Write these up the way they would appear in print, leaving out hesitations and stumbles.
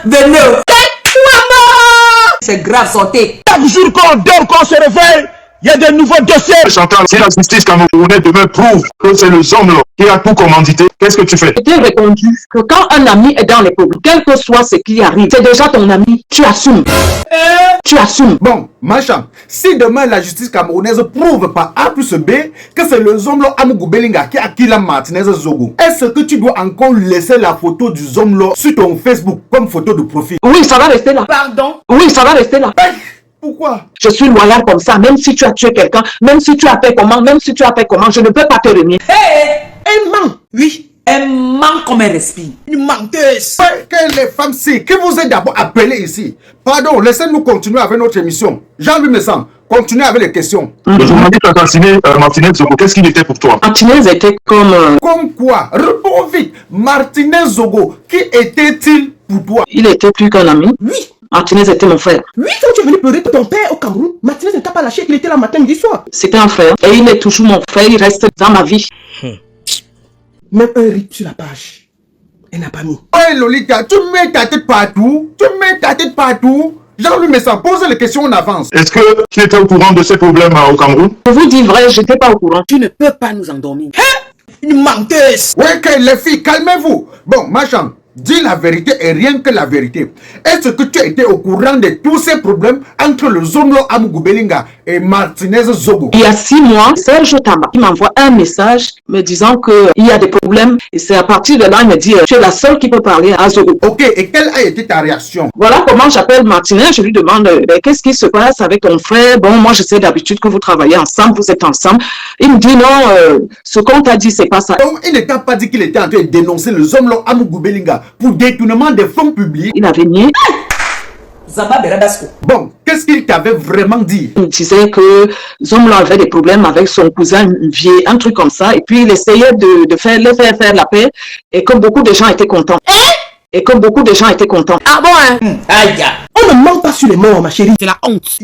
Venez. C'est grave, sortez. Chaque jour qu'on dort, qu'on se réveille, il y a de nouveaux dossiers. Chantal, si la justice camerounaise demain prouve que c'est le Zomlo qui a tout commandité, qu'est-ce que tu fais? Je t'ai répondu que quand un ami est dans les problèmes, quel que soit ce qui arrive, c'est déjà ton ami, tu assumes. Tu assumes. Bon, machin, si demain la justice camerounaise prouve par A plus B que c'est le Zomlo Amougou Belinga qui a acquis la Martinez Zogo, est-ce que tu dois encore laisser la photo du Zomlo sur ton Facebook comme photo de profil? Oui, ça va rester là. Pardon? Oui, ça va rester là. Pourquoi? Je suis loyal comme ça, même si tu as tué quelqu'un, même si tu as fait comment, je ne peux pas te renier. Elle ment. Oui, elle ment comme elle respire. Une menteuse. Que les femmes, c'est qui vous êtes d'abord appelé ici. Pardon, laissez-nous continuer avec notre émission. Jean-Louis Messan, continuez avec les questions. Le journaliste assassiné Martinez Zogo, qu'est-ce qu'il était pour toi? Martinez était comme... Comme quoi? Réponds vite. Martinez Zogo, qui était-il pour toi? Il était plus qu'un ami. Oui. Martinez était mon frère. Oui, quand tu es venu pleurer ton père au Cameroun, Martinez ne t'a pas lâché qu'il était là matin, midi, soir. C'était un frère. Et il est toujours mon frère, il reste dans ma vie. Même un rip sur la page, elle n'a pas mis. Ouais, Lolita, tu mets ta tête partout. Jean-Louis Messan, pose les questions en avance. Est-ce que tu étais au courant de ces problèmes au Cameroun? Je vous dis vrai, je n'étais pas au courant. Tu ne peux pas nous endormir. Une menteuse. Ouais, que les filles, calmez-vous. Bon, machin, dis la vérité et rien que la vérité. Est-ce que tu as été au courant de tous ces problèmes entre le Zomlo Amougou Belinga et Martinez Zogo? Il y a 6 mois, Serge Tamba, il m'envoie un message me disant qu'il y a des problèmes. Et c'est à partir de là, il me dit, tu es la seule qui peut parler à Zogo. Ok, et quelle a été ta réaction? Voilà comment j'appelle Martinez. Je lui demande, qu'est-ce qui se passe avec ton frère? Bon, moi, je sais d'habitude que vous travaillez ensemble, vous êtes ensemble. Il me dit, non, ce qu'on t'a dit, c'est pas ça. Donc, il ne t'a pas dit qu'il était en train de dénoncer le Zomlo Amougou Belinga pour détournement des fonds publics? Il avait nié. Zamba Beradasco. Bon, qu'est-ce qu'il t'avait vraiment dit? Il disait que Zomlo avait des problèmes avec son cousin vieux, un truc comme ça. Et puis, il essayait de les faire la paix. Et comme beaucoup de gens étaient contents. Ah bon, hein? Aïe, on ne ment pas sur les morts, ma chérie. C'est la honte.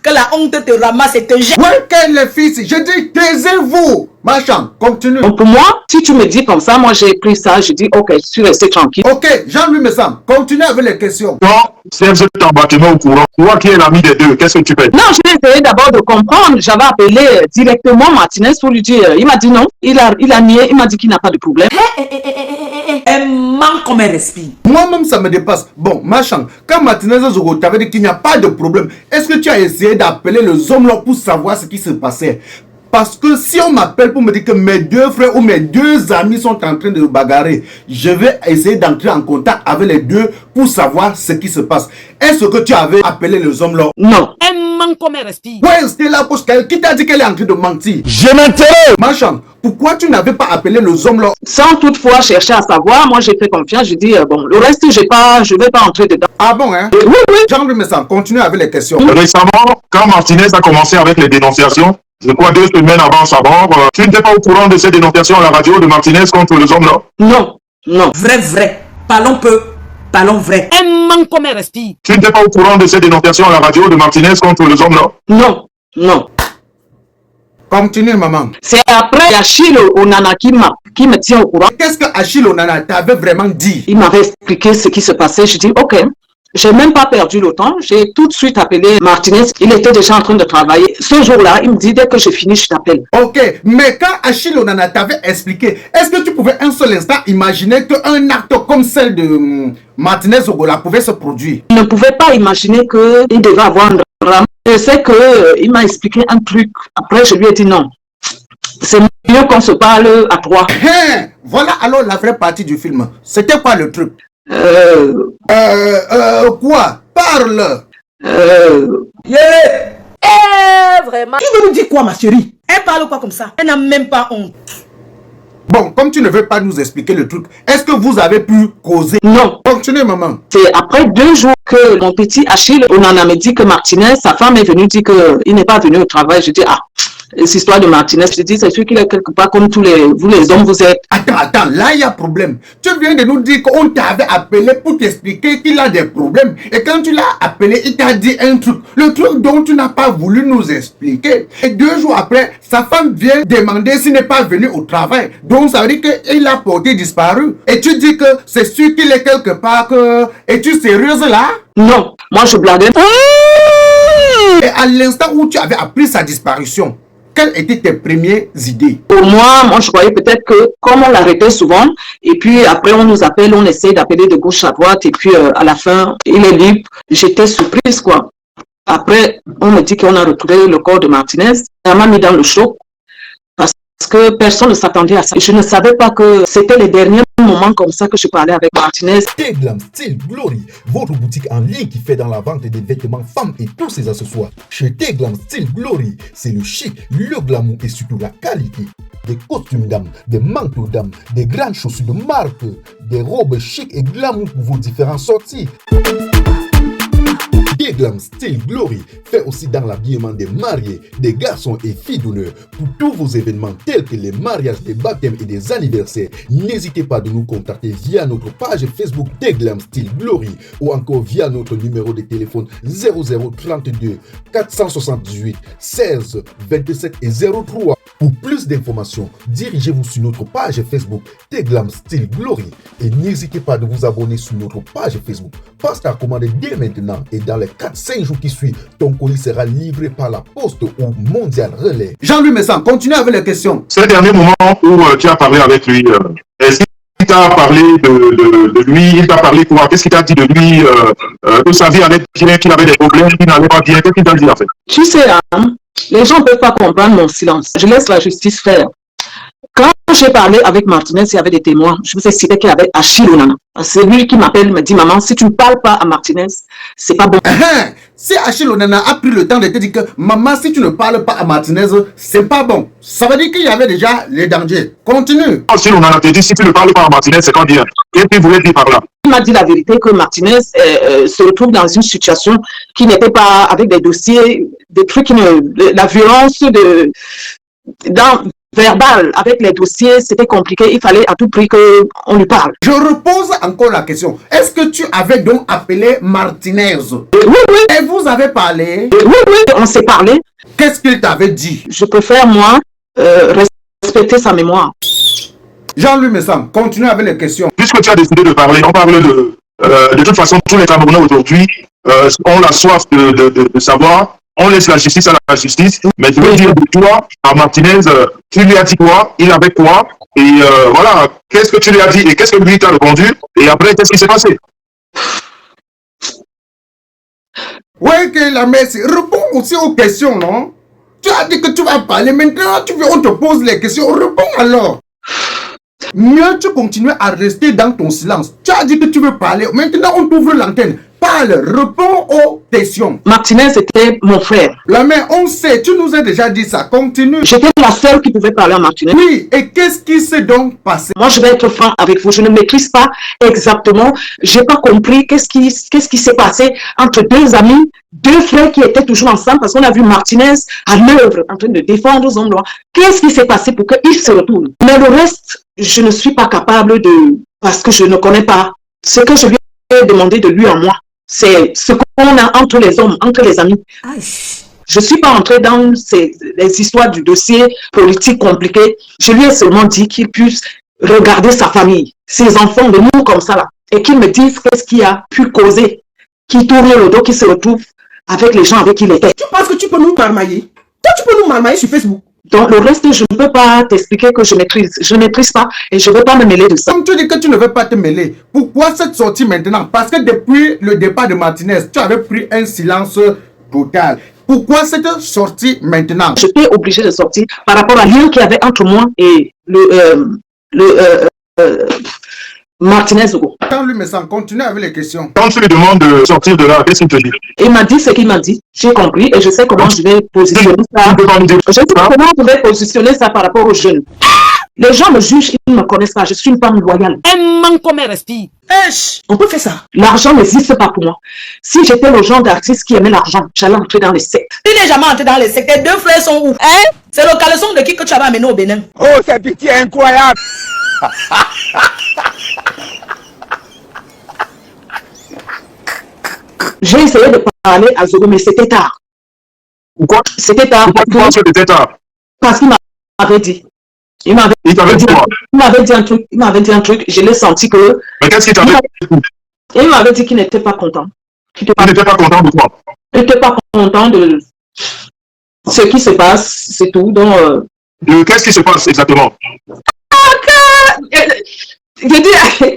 Que la honte te ramasse et te jette. Ouais, que les filles, je dis, taisez-vous. Machin, continue. Donc pour moi, si tu me dis comme ça, moi j'ai pris ça, je dis ok, je suis resté tranquille. Ok, Jean-Louis Messan, continue avec les questions. Non, Serge Tamba, tu es au courant. Toi qui es l'ami des deux, qu'est-ce que tu fais? Non, j'ai essayé d'abord de comprendre. J'avais appelé directement Martinez pour lui dire, il m'a dit non, il a nié, il m'a dit qu'il n'a pas de problème. Elle ment comme elle respire. Moi-même, ça me dépasse. Bon, machin, quand Martinez Zogo t'avait dit qu'il n'y a pas de problème, est-ce que tu as essayé d'appeler le Zomlo pour savoir ce qui se passait? Parce que si on m'appelle pour me dire que mes 2 frères ou mes 2 amis sont en train de bagarrer, je vais essayer d'entrer en contact avec les 2 pour savoir ce qui se passe. Est-ce que tu avais appelé le Zomlo? Non. Elle ment comme elle respire. Ouais, c'était la poche qui t'a dit qu'elle est en train de mentir. Je m'intéresse. Machin, pourquoi tu n'avais pas appelé le Zomlo? Sans toutefois chercher à savoir, moi j'ai fait confiance, je dis bon, le reste je vais pas entrer dedans. Ah bon, hein? Oui. Jean-Louis Messan, continue avec les questions. Récemment, quand Martinez a commencé avec les dénonciations, je crois 2 semaines avant sa mort, tu n'étais pas au courant de ces dénonciations à la radio de Martinez contre le Zomlo? Non. Vrai. Parlons peu. Parlons vrai. Elle ment comme elle respire. Tu n'étais pas au courant de ces dénonciations à la radio de Martinez contre le Zomlo? Non. Continue, maman. C'est après Achille Onana qui me tient au courant. Qu'est-ce que Achille Onana t'avait vraiment dit? Il m'avait expliqué ce qui se passait. Je dis ok. J'ai même pas perdu le temps. J'ai tout de suite appelé Martinez. Il était déjà en train de travailler. Ce jour-là, il me dit dès que j'ai fini, je t'appelle. Ok, mais quand Achille Onana t'avait expliqué, est-ce que tu pouvais un seul instant imaginer qu'un acte comme celle de Martinez Ogola pouvait se produire? Je ne pouvais pas imaginer qu'il devait avoir un drame. Je sais qu'il m'a expliqué un truc. Après, je lui ai dit non. C'est mieux qu'on se parle à 3. Voilà alors la vraie partie du film. C'était quoi le truc? Quoi? Parle. Vraiment. Il veut nous dire quoi, ma chérie? Elle parle quoi comme ça? Elle n'a même pas honte. Bon, comme tu ne veux pas nous expliquer le truc, est-ce que vous avez pu causer? Non. Continuez, maman. C'est après 2 jours que mon petit Achille, on en a me dit que Martinez, sa femme est venue dire qu'il n'est pas venu au travail. Je dis, cette histoire de Martinez. Je dis, c'est sûr qu'il est quelque part comme tous vous les hommes, vous êtes. Attends, là il y a problème. Tu viens de nous dire qu'on t'avait appelé pour t'expliquer qu'il a des problèmes. Et quand tu l'as appelé, il t'a dit un truc. Le truc dont tu n'as pas voulu nous expliquer. Et 2 jours après, sa femme vient demander s'il n'est pas venu au travail. Donc ça veut dire qu'il a porté disparu. Et tu dis que c'est sûr qu'il est quelque part. Es-tu sérieuse là? Non, moi je blaguais. Et à l'instant où tu avais appris sa disparition, quelles étaient tes premières idées? Pour moi, je croyais peut-être que comme on l'arrêtait souvent, et puis après on nous appelle, on essaie d'appeler de gauche à droite, et puis à la fin, il est libre. J'étais surprise, quoi. Après, on me dit qu'on a retrouvé le corps de Martinez. Ça m'a mis dans le choc. Parce que personne ne s'attendait à ça. Je ne savais pas que c'était les derniers moments comme ça que je parlais avec Martinez. Teglam Style Glory, votre boutique en ligne qui fait dans la vente des vêtements femmes et tous ses accessoires. Chez Teglam Style Glory, c'est le chic, le glamour et surtout la qualité. Des costumes dames, des manteaux dames, des grandes chaussures de marque, des robes chic et glamour pour vos différentes sorties. Teglam Style Glory fait aussi dans l'habillement des mariés, des garçons et filles d'honneur. Pour tous vos événements tels que les mariages, des baptêmes et des anniversaires, n'hésitez pas de nous contacter via notre page Facebook Teglam Style Glory ou encore via notre numéro de téléphone 0032 478 16 27 et 03. Pour plus d'informations, dirigez-vous sur notre page Facebook Teglam Style Glory et n'hésitez pas de vous abonner sur notre page Facebook. Passe ta commande dès maintenant et dans les 4-5 jours qui suivent, ton colis sera livré par la poste ou Mondial Relais. Jean-Louis Messan, continue avec les questions. Ces derniers moments où tu as parlé avec lui, est-ce qu'il t'a parlé de lui? Il t'a parlé quoi? Qu'est-ce qu'il t'a dit de lui? Que sa vie allait bien, qu'il avait des problèmes, qu'il n'allait pas bien? Qu'est-ce qu'il t'a dit en fait? Tu sais, hein, les gens ne peuvent pas comprendre mon silence. Je laisse la justice faire. Quand j'ai parlé avec Martinez, il y avait des témoins. Je vous ai cité qu'il y avait Achille Onana. C'est lui qui m'appelle, me dit, maman, si tu ne parles pas à Martinez, c'est pas bon. Si Achille Onana a pris le temps de te dire que maman, si tu ne parles pas à Martinez, c'est pas bon. Ça veut dire qu'il y avait déjà les dangers. Continue. Achille Onana te dit, si tu ne parles pas à Martinez, c'est quand dire. Qu'est-ce qu'il voulait dire par là? Il m'a dit la vérité que Martinez se retrouve dans une situation qui n'était pas avec des dossiers, des trucs, la violence verbal avec les dossiers, c'était compliqué. Il fallait à tout prix qu'on lui parle. Je repose encore la question. Est-ce que tu avais donc appelé Martinez? Oui. Et vous avez parlé? Oui, on s'est parlé. Qu'est-ce qu'il t'avait dit? Je préfère, moi, respecter sa mémoire. Jean-Louis Messan, continue avec les questions. Puisque tu as décidé de parler, on parle de toute façon, tous les Camerounais aujourd'hui ont la soif de savoir. On laisse la justice à la justice, mais je veux dire de toi, à Martinez, tu lui as dit quoi, il avait quoi, et voilà, qu'est-ce que tu lui as dit et qu'est-ce que lui t'a répondu, et après, qu'est-ce qui s'est passé? Oui, que la messe, réponds aussi aux questions, non? Tu as dit que tu vas parler, maintenant on te pose les questions, réponds alors. Mieux tu continues à rester dans ton silence. Tu as dit que tu veux parler, maintenant on t'ouvre l'antenne. Parle, réponds aux questions. Martinez était mon frère. La mère, on sait, tu nous as déjà dit ça, continue. J'étais la seule qui pouvait parler à Martinez. Oui, et qu'est-ce qui s'est donc passé? Moi, je vais être franc avec vous, je ne maîtrise pas exactement, j'ai pas compris qu'est-ce qui s'est passé entre deux amis, deux frères qui étaient toujours ensemble, parce qu'on a vu Martinez à l'œuvre en train de défendre aux hommes noirs. Qu'est-ce qui s'est passé pour qu'ils se retournent? Mais le reste, je ne suis pas capable parce que je ne connais pas ce que je lui ai demandé de lui en moi. C'est ce qu'on a entre les hommes, entre les amis. Je ne suis pas entrée dans les histoires du dossier politique compliqué. Je lui ai seulement dit qu'il puisse regarder sa famille, ses enfants, de nous comme ça là, et qu'il me dise qu'est-ce qui a pu causer, qu'il tourne le dos, qu'il se retrouve avec les gens avec qui il était. Tu penses que tu peux nous marmailler? Toi, tu peux nous marmailler sur Facebook. Donc, le reste, je ne peux pas t'expliquer que je maîtrise. Je ne maîtrise pas et je ne veux pas me mêler de ça. Comme tu dis que tu ne veux pas te mêler, pourquoi cette sortie maintenant? Parce que depuis le départ de Martinez, tu avais pris un silence total. Pourquoi cette sortie maintenant? J'étais obligée de sortir par rapport à lien qu'il y avait entre moi et Martinez. Quand lui me sent, continue avec les questions. Quand tu lui demandes de sortir de là, qu'est-ce qu'il te dit? Il m'a dit ce qu'il m'a dit. J'ai compris et je sais comment je vais positionner ça. Je sais comment je vais positionner ça par rapport aux jeunes. Les gens me jugent, ils ne me connaissent pas. Je suis une femme loyale. Un manque comme un respire. On peut faire ça. L'argent n'existe pas pour moi. Si j'étais le genre d'artiste qui aimait l'argent, j'allais entrer dans les sectes. Tu n'es jamais entré dans les sectes. Tes 2 frères sont où? C'est le caleçon de qui que tu avais amené au Bénin? Oh, c'est pitié incroyable. J'ai essayé de parler à Zogo, mais c'était tard. Pourquoi? C'était tard. Pourquoi tu penses que c'était tard? Parce qu'il m'avait dit. Il t'avait dit quoi? Il m'avait dit un truc. Il m'avait dit un truc. Je l'ai senti que. Mais qu'est-ce qu'il t'avait dit? Il m'avait dit qu'il n'était pas content. Il n'était pas content de quoi? Il n'était pas content de ce qui se passe, c'est tout. Donc. Qu'est-ce qui se passe exactement? Je dis.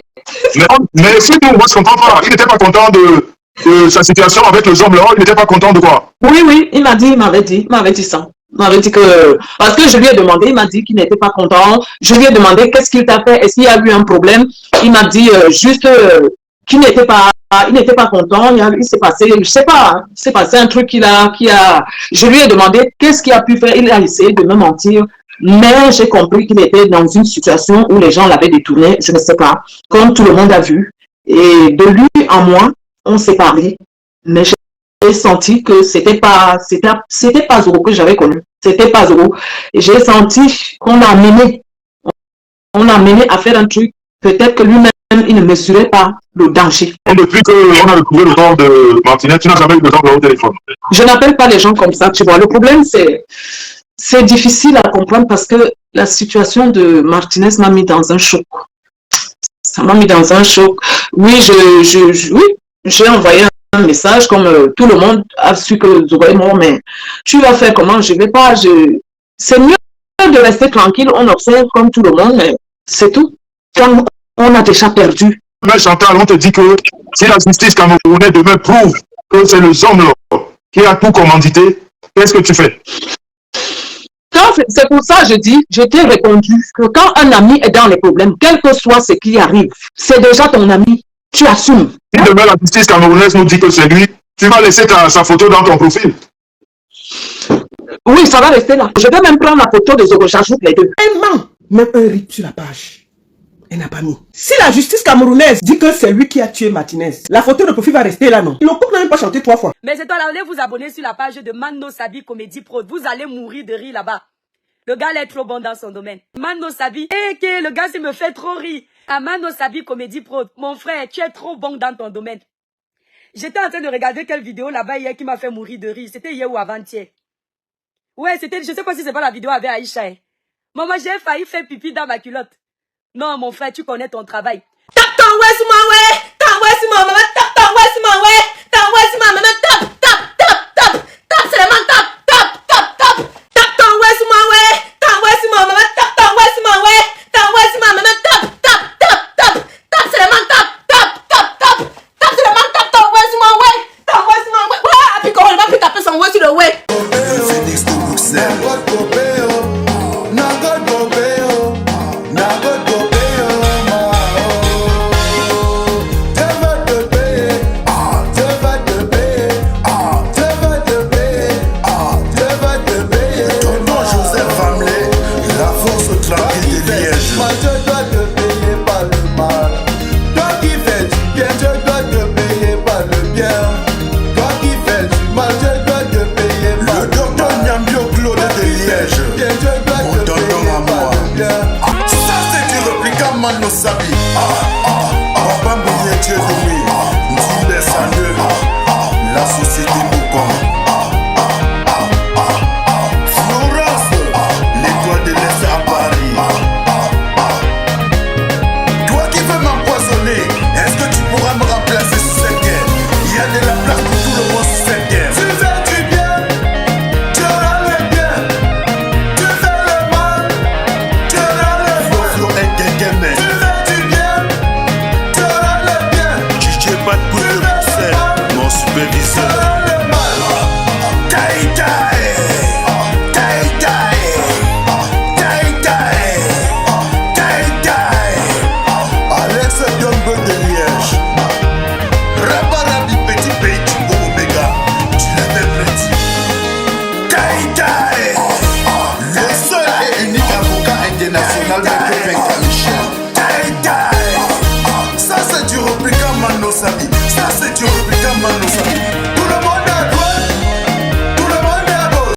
Mais si nous, moi je comprends pas. Il n'était pas content de sa situation avec le homme là. Il n'était pas content de quoi? Oui, il m'avait dit ça. Il m'avait dit que, parce que je lui ai demandé, il m'a dit qu'il n'était pas content. Je lui ai demandé qu'est-ce qu'il t'a fait, est-ce qu'il y a eu un problème. Il m'a dit juste qu'il n'était pas content. Il s'est passé, je sais pas, hein, il s'est passé un truc je lui ai demandé qu'est-ce qu'il a pu faire. Il a essayé de me mentir. Mais j'ai compris qu'il était dans une situation où les gens l'avaient détourné, je ne sais pas, comme tout le monde a vu. Et de lui à moi, on s'est parlé. Mais j'ai senti que c'était pas Zoro que j'avais connu. C'était pas Zoro. Et j'ai senti qu'on l'a amené à faire un truc. Peut-être que lui-même, il ne mesurait pas le danger. Depuis qu'on a retrouvé le corps de Martinez, tu n'as jamais eu besoin de au téléphone. Je n'appelle pas les gens comme ça, tu vois. Le problème, c'est difficile à comprendre parce que la situation de Martinez m'a mis dans un choc. Ça m'a mis dans un choc. Oui, j'ai envoyé un message comme tout le monde a su que Zoro est mort, mais tu vas faire comment? Je vais pas. C'est mieux de rester tranquille, on observe comme tout le monde, mais c'est tout. Quand on a déjà perdu. Mais Chantal, on te dit que si la justice camerounaise demain prouve que c'est le Zomlo qui a tout commandité, qu'est-ce que tu fais? C'est pour ça que je dis, je t'ai répondu que quand un ami est dans les problèmes, quel que soit ce qui arrive, c'est déjà ton ami, tu assumes. Si demain la justice camerounaise nous dit que c'est lui, tu vas laisser sa photo dans ton profil. Oui, ça va rester là. Je vais même prendre la photo de Zoro, j'ajoute les deux. Elle ment. Même un rip sur la page. Elle n'a pas mis. Si la justice camerounaise dit que c'est lui qui a tué Martinez, la photo de profil va rester là, non? Le couple n'a même pas chanté 3 fois. Mais c'est toi là, allez vous abonner sur la page de Mano Sabi Comédie Pro. Vous allez mourir de rire là-bas. Le gars là est trop bon dans son domaine. Mano Sabi, le gars il me fait trop rire. À Mano Sabi Comédie Pro, mon frère, tu es trop bon dans ton domaine. J'étais en train de regarder quelle vidéo là-bas hier qui m'a fait mourir de rire. C'était hier ou avant-hier. Ouais, c'était, je sais pas si c'est pas la vidéo avec Aïcha. Maman, j'ai failli faire pipi dans ma culotte. Non, mon frère, tu connais ton travail. T'envoies-moi, ouais! T'envoies-moi!